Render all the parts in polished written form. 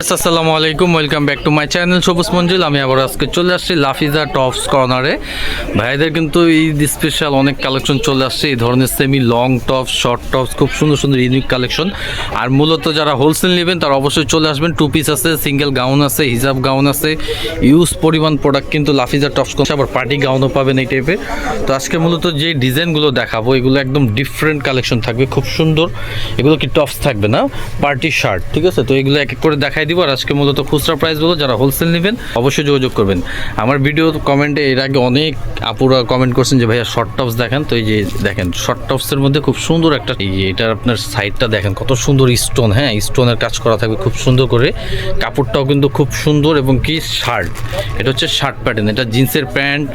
আসসালামু আলাইকুম, welcome back to my channel সবুজ মঞ্জিল। আমি আবার আজকে চলে আসছি লাফিজা টপস কর্নারে। ভাইদের কিন্তু ঈদ স্পেশাল অনেক কালেকশন চলে আসছে, এই ধরনের semi long tops, short tops, খুব সুন্দর সুন্দর ইউনিক কালেকশন। আর মূলত যারা হোলসেল নেবেন তারা অবশ্যই চলে আসবেন। টু পিস আছে, সিঙ্গেল গাউন আছে, হিজাব গাউন আছে, ইউজ পরিমাণ প্রোডাক্ট কিন্তু লাফিজা টপস করছে। আবার পার্টি গাউনও পাবেন এই টাইপের। তো আজকে মূলত যে ডিজাইনগুলো দেখাবো এগুলো একদম ডিফারেন্ট কালেকশন থাকবে, খুব সুন্দর। এগুলো কি টপস থাকবে না, পার্টি শার্ট, ঠিক আছে? তো এগুলো এক এক করে দেখাই দিব। আর আজকে মূলত খুচরা প্রাইস বলো, যারা হোলসেল নেবেন অবশ্যই যোগাযোগ করবেন। আমার ভিডিও কমেন্টে এর আগে অনেক আপুরা কমেন্ট করছেন যে ভাইয়া শর্ট টপস দেখেন। তো এই যে দেখেন শর্ট টপসের মধ্যে খুব সুন্দর একটা, এটার আপনার সাইডটা দেখেন কত সুন্দর স্টোন, হ্যাঁ স্টোনের কাজ করা থাকবে খুব সুন্দর করে। কাপড়টাও কিন্তু খুব সুন্দর এবং কি শার্ট, এটা হচ্ছে শার্ট প্যাটার্ন। এটা জিন্সের প্যান্ট,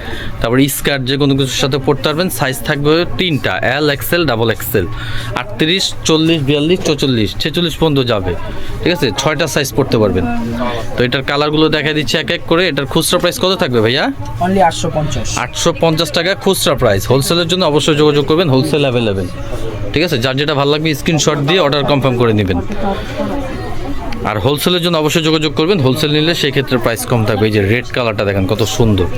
তারপর স্কার্ট, যে কোনো কিছুর সাথে পরতে পারবেন। সাইজ থাকবে তিনটা, এল, এক্সেল, ডাবল এক্সেল, 38, 40, 42, 44, 46 পর্যন্ত যাবে, ঠিক আছে? 6টা সাইজ পড়তে পারবেন। তো এটার কালারগুলো দেখা দিচ্ছি এক এক করে। এটার খুচরা প্রাইস কত থাকবে ভাইয়া? অনলি 850 টাকা খুচরা প্রাইস। হোলসেলের জন্য অবশ্যই যোগাযোগ করবেন, হোলসেল অ্যাভেলেবেল, ঠিক আছে? যার যেটা ভালো লাগবে স্ক্রিনশট দিয়ে অর্ডার কনফার্ম করে নেবেন। আর হোলসেলের জন্য অবশ্যই যোগাযোগ করবেন, হোলসেল নিলে সেই ক্ষেত্রে প্রাইস কম থাকবে। এই যে রেড কালারটা দেখেন কত সুন্দর,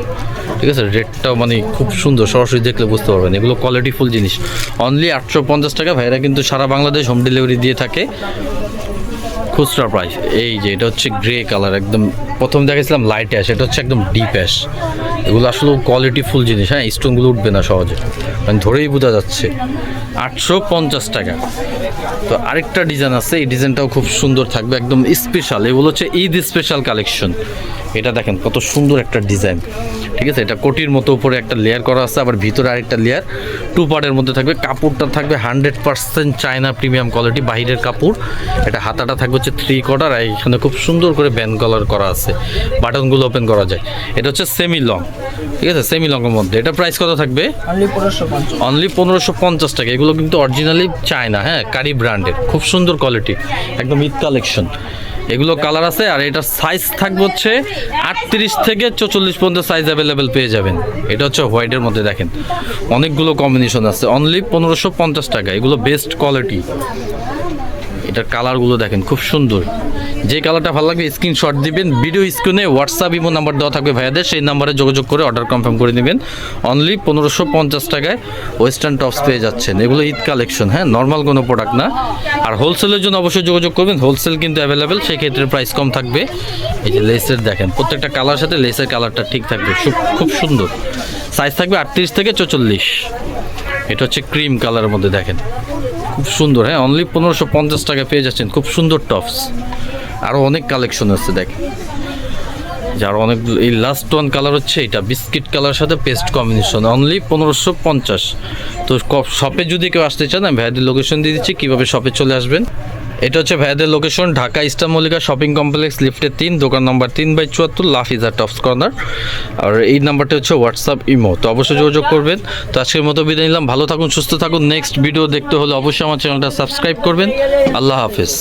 ঠিক আছে? রেডটাও মানে খুব সুন্দর, সরাসরি দেখলে বুঝতে পারবেন এগুলো কোয়ালিটিফুল জিনিস। অনলি 850 টাকা। ভাইরা কিন্তু সারা বাংলাদেশ হোম ডেলিভারি দিয়ে থাকে, খুচরা প্রাইস। এই যে এটা হচ্ছে গ্রে কালার, একদম প্রথম দেখেছিলাম লাইট অ্যাশ, এটা হচ্ছে একদম ডিপ অ্যাশ। এগুলো আসলে কোয়ালিটিফুল জিনিস, হ্যাঁ স্টোনগুলো উঠবে না সহজে, মানে ধরেই বোঝা যাচ্ছে। 850 টাকা। তো আরেকটা ডিজাইন আছে, এই ডিজাইনটাও খুব সুন্দর থাকবে, একদম স্পেশাল। এগুলো হচ্ছে ঈদ স্পেশাল কালেকশন। এটা দেখেন কত সুন্দর একটা ডিজাইন, ঠিক আছে? এটা কোটির মতো উপরে একটা লেয়ার করা আছে, আবার ভিতরে আরেকটা লেয়ার, টু পার্টের মধ্যে থাকবে। কাপড়টা থাকবে 100% চায়না প্রিমিয়াম কোয়ালিটি, বাহিরের কাপড়। এটা হাতাটা থাকবে হচ্ছে 3/4, আর এখানে খুব সুন্দর করে ব্যান্ড কলার করা আছে, বাটনগুলো ওপেন করা যায়। এটা হচ্ছে সেমি লং, ঠিক আছে? সেমি লংয়ের মধ্যে। এটা প্রাইস কত থাকবে? অনলি 1550 টাকা। এগুলো কিন্তু অরিজিনালি চায়না, হ্যাঁ কারি ব্র্যান্ডের, খুব সুন্দর কোয়ালিটি, একদম ঈদ কালেকশন। এগুলো কালার আছে, আর এটার সাইজ থাকবে হচ্ছে 38 থেকে 44 পর্যন্ত সাইজ অ্যাভেলেবেল পেয়ে যাবেন। এটা হচ্ছে হোয়াইটের মধ্যে, দেখেন অনেকগুলো কম্বিনেশন আছে। অনলি 1550 টাকা। এগুলো বেস্ট কোয়ালিটি। এটার কালারগুলো দেখেন খুব সুন্দর। যে কালারটা ভালো লাগবে স্ক্রিনশট দিবেন, ভিডিও স্ক্রিনে হোয়াটসঅ্যাপ ইমো নাম্বার দেওয়া থাকবে ভাইয়াদের, সেই নাম্বারে যোগাযোগ করে অর্ডার কনফার্ম করে নেবেন। অনলি 1550 টাকায় ওয়েস্টার্ন টপস পেয়ে যাচ্ছেন। এগুলো ঈদ কালেকশন, হ্যাঁ নর্মাল কোনো প্রোডাক্ট না। আর হোলসেলের জন্য অবশ্যই যোগাযোগ করবেন, হোলসেল কিন্তু অ্যাভেলেবেল, সেই ক্ষেত্রে প্রাইস কম থাকবে। এই যে লেসের দেখেন প্রত্যেকটা কালার সাথে লেসের কালারটা ঠিক থাকবে, খুব সুন্দর। সাইজ থাকবে 38 থেকে 44। এটা হচ্ছে ক্রিম কালারের মধ্যে, দেখেন খুব সুন্দর, হ্যাঁ অনলি 1550 টাকা পেয়ে যাচ্ছেন খুব সুন্দর টপস। আরও অনেক কালেকশন আছে দেখেন, যার অনেক। এই লাস্ট ওয়ান কালার হচ্ছে এটা বিস্কিট কালার সাথে পেস্ট কম্বিনেশন, অনলি 1550। তো শপে যদি কেউ আসতে চান আমি ভাইয়াদের লোকেশন দিয়ে দিচ্ছি, কীভাবে শপে চলে আসবেন। এটা হচ্ছে ভাইয়াদের location, Dhaka Easter Mallika shopping complex, লিফটের 3, দোকান নম্বর 3/74, লাফিজা টপস কর্নার। আর এই নাম্বারটা হচ্ছে হোয়াটসঅ্যাপ ইমো, তো অবশ্যই যোগাযোগ করবেন। তো আজকের মতো বিদায় নিলাম, ভালো থাকুন, সুস্থ থাকুন। নেক্সট ভিডিও দেখতে হলে অবশ্যই আমার চ্যানেলটা সাবস্ক্রাইব করবেন। আল্লাহ হাফেজ।